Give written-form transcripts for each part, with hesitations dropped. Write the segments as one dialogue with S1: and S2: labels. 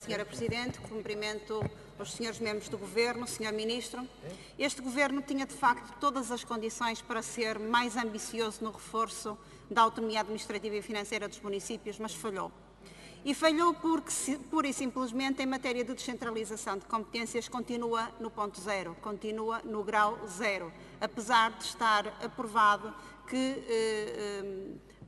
S1: Senhora Presidente, cumprimento os senhores membros do Governo, Senhor Ministro. Este Governo tinha, de facto, todas as condições para ser mais ambicioso no reforço da autonomia administrativa e financeira dos municípios, mas falhou. E falhou porque, pura e simplesmente, em matéria de descentralização de competências, continua no ponto zero, continua no grau zero, apesar de estar aprovado que,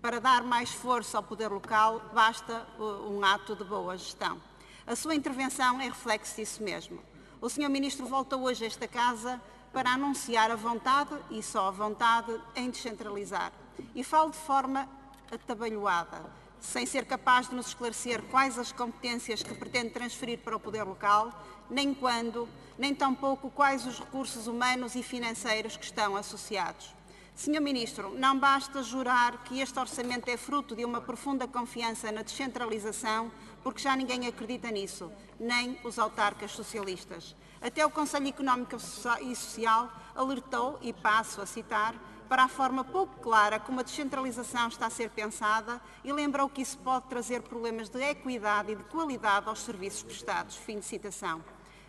S1: para dar mais força ao poder local, basta um ato de boa gestão. A sua intervenção é reflexo disso mesmo. O Sr. Ministro volta hoje a esta Casa para anunciar a vontade, e só a vontade, em descentralizar. E falo de forma atabalhoada, sem ser capaz de nos esclarecer quais as competências que pretende transferir para o poder local, nem quando, nem tampouco quais os recursos humanos e financeiros que estão associados. Sr. Ministro, não basta jurar que este orçamento é fruto de uma profunda confiança na descentralização, porque já ninguém acredita nisso, nem os autarcas socialistas. Até o Conselho Económico e Social alertou, e passo a citar, para a forma pouco clara como a descentralização está a ser pensada e lembrou que isso pode trazer problemas de equidade e de qualidade aos serviços prestados. Fim de citação.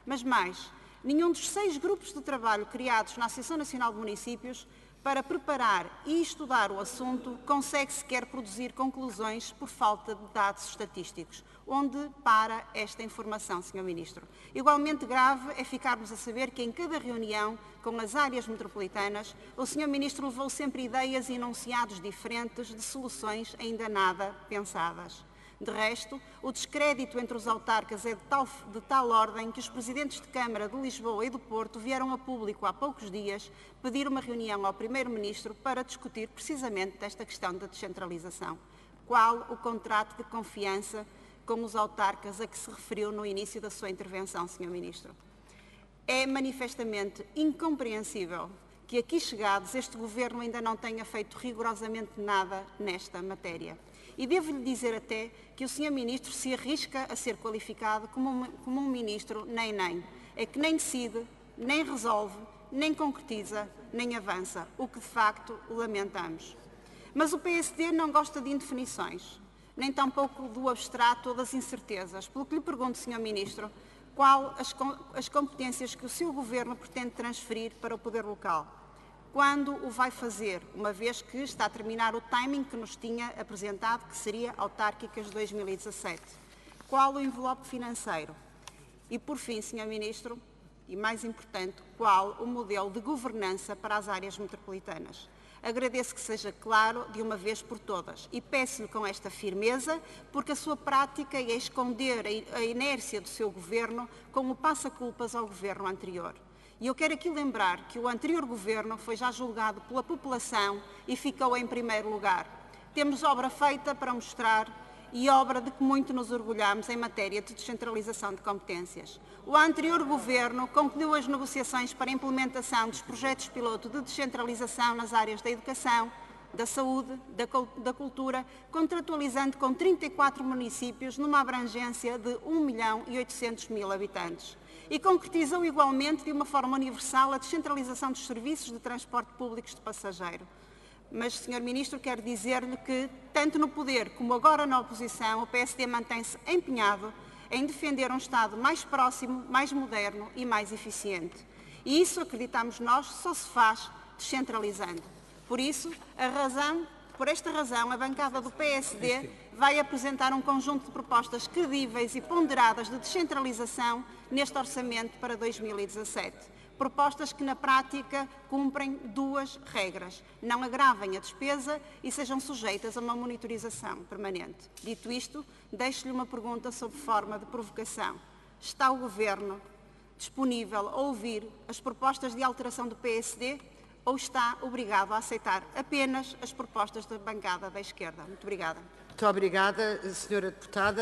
S1: Mas mais, nenhum dos 6 grupos de trabalho criados na Associação Nacional de Municípios para preparar e estudar o assunto consegue sequer produzir conclusões por falta de dados estatísticos. Onde para esta informação, Sr. Ministro? Igualmente grave é ficarmos a saber que em cada reunião com as áreas metropolitanas, o Sr. Ministro levou sempre ideias e enunciados diferentes de soluções ainda nada pensadas. De resto, o descrédito entre os autarcas é de tal ordem que os presidentes de Câmara de Lisboa e do Porto vieram a público há poucos dias pedir uma reunião ao Primeiro-Ministro para discutir precisamente desta questão da descentralização. Qual o contrato de confiança com os autarcas a que se referiu no início da sua intervenção, Sr. Ministro? É manifestamente incompreensível que aqui chegados este Governo ainda não tenha feito rigorosamente nada nesta matéria. E devo-lhe dizer até que o Sr. Ministro se arrisca a ser qualificado como um Ministro nem-nem. É que nem decide, nem resolve, nem concretiza, nem avança, o que de facto lamentamos. Mas o PSD não gosta de indefinições, nem tampouco do abstrato ou das incertezas. Pelo que lhe pergunto, Sr. Ministro, qual as competências que o seu Governo pretende transferir para o poder local? Quando o vai fazer, uma vez que está a terminar o timing que nos tinha apresentado, que seria autárquicas de 2017? Qual o envelope financeiro? E, por fim, Sr. Ministro, e mais importante, qual o modelo de governança para as áreas metropolitanas? Agradeço que seja claro de uma vez por todas e peço-lhe com esta firmeza, porque a sua prática é esconder a inércia do seu Governo com o passa-culpas ao Governo anterior. E eu quero aqui lembrar que o anterior Governo foi já julgado pela população e ficou em primeiro lugar. Temos obra feita para mostrar e obra de que muito nos orgulhamos em matéria de descentralização de competências. O anterior Governo concluiu as negociações para a implementação dos projetos piloto de descentralização nas áreas da educação, da saúde, da cultura, contratualizando com 34 municípios numa abrangência de 1.800.000 habitantes. E concretizou igualmente de uma forma universal a descentralização dos serviços de transporte públicos de passageiro. Mas, Sr. Ministro, quero dizer-lhe que, tanto no poder como agora na oposição, o PSD mantém-se empenhado em defender um Estado mais próximo, mais moderno e mais eficiente. E isso, acreditamos nós, só se faz descentralizando. Por isso, por esta razão, a bancada do PSD vai apresentar um conjunto de propostas credíveis e ponderadas de descentralização neste orçamento para 2017. Propostas que, na prática, cumprem 2 regras. Não agravem a despesa e sejam sujeitas a uma monitorização permanente. Dito isto, deixo-lhe uma pergunta sob forma de provocação. Está o Governo disponível a ouvir as propostas de alteração do PSD ou está obrigado a aceitar apenas as propostas da bancada da esquerda? Muito obrigada.
S2: Muito obrigada, Sra. Deputada.